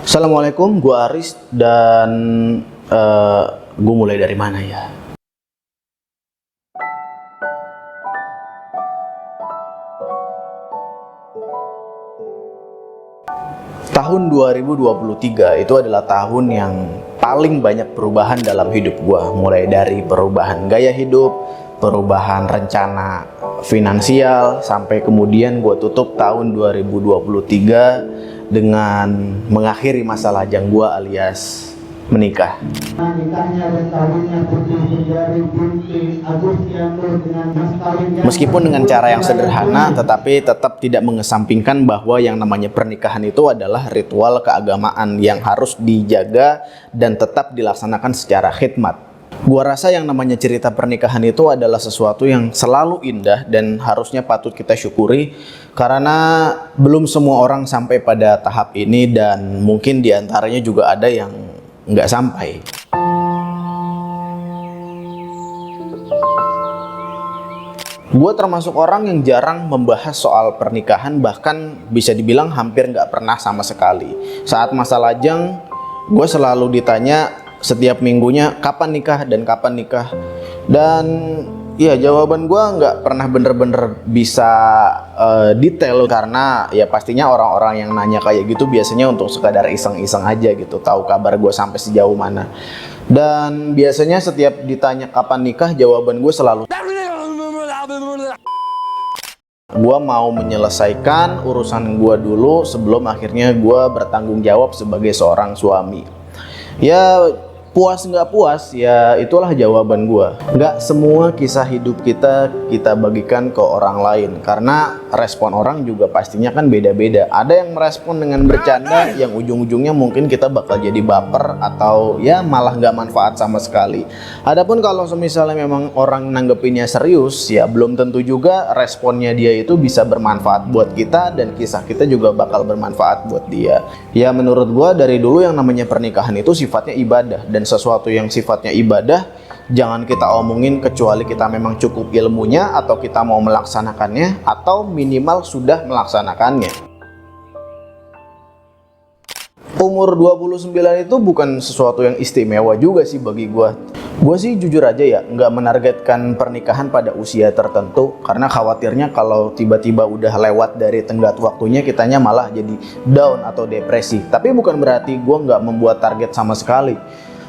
Assalamualaikum, gue Aris dan gue mulai dari mana ya? Tahun 2023 itu adalah tahun yang paling banyak perubahan dalam hidup gue. Mulai dari perubahan gaya hidup, perubahan rencana finansial, sampai kemudian gue tutup tahun 2023 dengan mengakhiri masa lajang gue alias menikah. Meskipun dengan cara yang sederhana, tetapi tetap tidak mengesampingkan bahwa yang namanya pernikahan itu adalah ritual keagamaan yang harus dijaga dan tetap dilaksanakan secara khidmat. Gua rasa yang namanya cerita pernikahan itu adalah sesuatu yang selalu indah dan harusnya patut kita syukuri, karena belum semua orang sampai pada tahap ini dan mungkin diantaranya juga ada yang nggak sampai. Gue termasuk orang yang jarang membahas soal pernikahan, bahkan bisa dibilang hampir nggak pernah sama sekali. Saat masa lajang, gue selalu ditanya setiap minggunya kapan nikah dan kapan nikah. Dan ya jawaban gue nggak pernah bener-bener bisa detail, karena ya pastinya orang-orang yang nanya kayak gitu biasanya untuk sekadar iseng-iseng aja gitu, tahu kabar gue sampai sejauh mana. Dan biasanya setiap ditanya kapan nikah, jawaban gue selalu gue mau menyelesaikan urusan gue dulu sebelum akhirnya gue bertanggung jawab sebagai seorang suami. Ya puas nggak puas, ya itulah jawaban gue. Nggak semua kisah hidup kita bagikan ke orang lain, karena respon orang juga pastinya kan beda-beda. Ada yang merespon dengan bercanda, yang ujung-ujungnya mungkin kita bakal jadi baper atau ya malah nggak manfaat sama sekali. Adapun kalau misalnya memang orang nanggepinnya serius, ya belum tentu juga responnya dia itu bisa bermanfaat buat kita dan kisah kita juga bakal bermanfaat buat dia. Ya menurut gue dari dulu yang namanya pernikahan itu sifatnya ibadah, dan sesuatu yang sifatnya ibadah jangan kita omongin kecuali kita memang cukup ilmunya atau kita mau melaksanakannya atau minimal sudah melaksanakannya. Umur 29 itu bukan sesuatu yang istimewa juga sih bagi gue. Gue sih jujur aja ya nggak menargetkan pernikahan pada usia tertentu, karena khawatirnya kalau tiba-tiba udah lewat dari tenggat waktunya kitanya malah jadi down atau depresi. Tapi bukan berarti gue nggak membuat target sama sekali.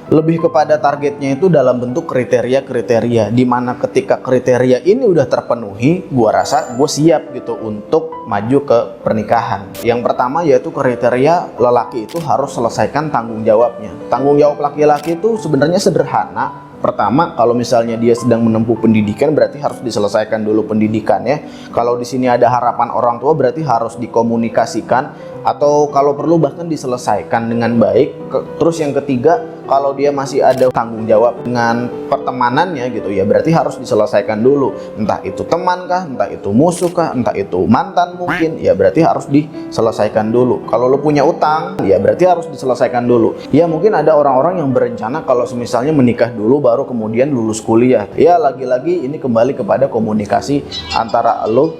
Lebih kepada targetnya itu dalam bentuk kriteria-kriteria, dimana ketika kriteria ini udah terpenuhi, gua rasa gue siap gitu untuk maju ke pernikahan. Yang pertama yaitu kriteria lelaki itu harus selesaikan tanggung jawabnya. Tanggung jawab laki-laki itu sebenarnya sederhana. Pertama, kalau misalnya dia sedang menempuh pendidikan, berarti harus diselesaikan dulu pendidikannya. Kalau di sini ada harapan orang tua, berarti harus dikomunikasikan, atau kalau perlu bahkan diselesaikan dengan baik. Terus yang ketiga, kalau dia masih ada tanggung jawab dengan pertemanannya gitu ya, berarti harus diselesaikan dulu. Entah itu teman kah, entah itu musuh kah, entah itu mantan mungkin, ya berarti harus diselesaikan dulu. Kalau lo punya utang, ya berarti harus diselesaikan dulu. Ya mungkin ada orang-orang yang berencana kalau misalnya menikah dulu baru kemudian lulus kuliah. Ya lagi-lagi ini kembali kepada komunikasi antara lo.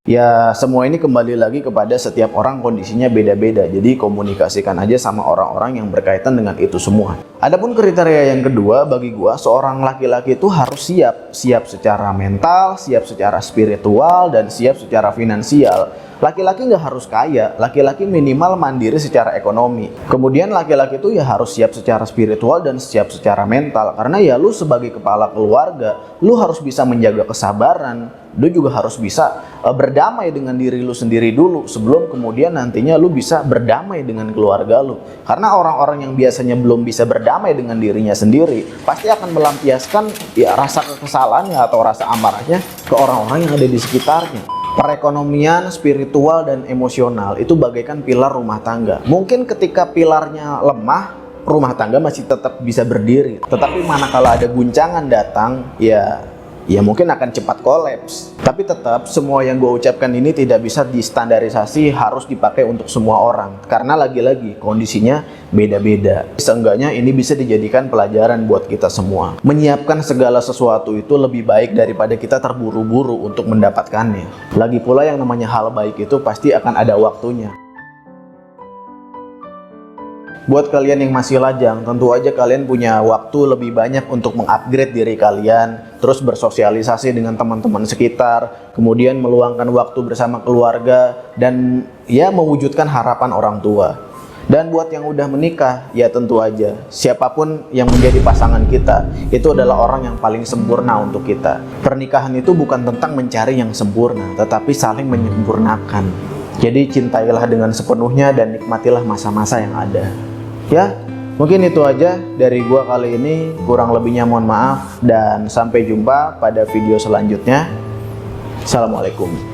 Ya semua ini kembali lagi kepada setiap orang, kondisinya beda-beda. Jadi komunikasikan aja sama orang-orang yang berkaitan dengan itu semua. Adapun kriteria yang kedua bagi gua, seorang laki-laki itu harus siap secara mental, siap secara spiritual, dan siap secara finansial. Laki-laki nggak harus kaya, laki-laki minimal mandiri secara ekonomi. Kemudian laki-laki itu ya harus siap secara spiritual dan siap secara mental, karena ya lu sebagai kepala keluarga, lu harus bisa menjaga kesabaran. Lu juga harus bisa berdamai dengan diri lu sendiri dulu sebelum kemudian nantinya lu bisa berdamai dengan keluarga lu. Karena orang-orang yang biasanya belum bisa berdamai dengan dirinya sendiri pasti akan melampiaskan ya rasa kekesalannya atau rasa amarahnya ke orang-orang yang ada di sekitarnya. Perekonomian, spiritual, dan emosional itu bagaikan pilar rumah tangga. Mungkin ketika pilarnya lemah, rumah tangga masih tetap bisa berdiri. Tetapi manakala ada guncangan datang, ya ya mungkin akan cepat kolaps. Tapi tetap semua yang gue ucapkan ini tidak bisa distandarisasi harus dipakai untuk semua orang, karena lagi-lagi kondisinya beda-beda. Seenggaknya ini bisa dijadikan pelajaran buat kita semua. Menyiapkan segala sesuatu itu lebih baik daripada kita terburu-buru untuk mendapatkannya. Lagi pula yang namanya hal baik itu pasti akan ada waktunya. Buat kalian yang masih lajang, tentu aja kalian punya waktu lebih banyak untuk mengupgrade diri kalian, terus bersosialisasi dengan teman-teman sekitar, kemudian meluangkan waktu bersama keluarga, dan ya mewujudkan harapan orang tua. Dan buat yang udah menikah, ya tentu aja, siapapun yang menjadi pasangan kita, itu adalah orang yang paling sempurna untuk kita. Pernikahan itu bukan tentang mencari yang sempurna, tetapi saling menyempurnakan. Jadi cintailah dengan sepenuhnya dan nikmatilah masa-masa yang ada. Ya, mungkin itu aja dari gua kali ini. Kurang lebihnya mohon maaf dan sampai jumpa pada video selanjutnya. Assalamualaikum.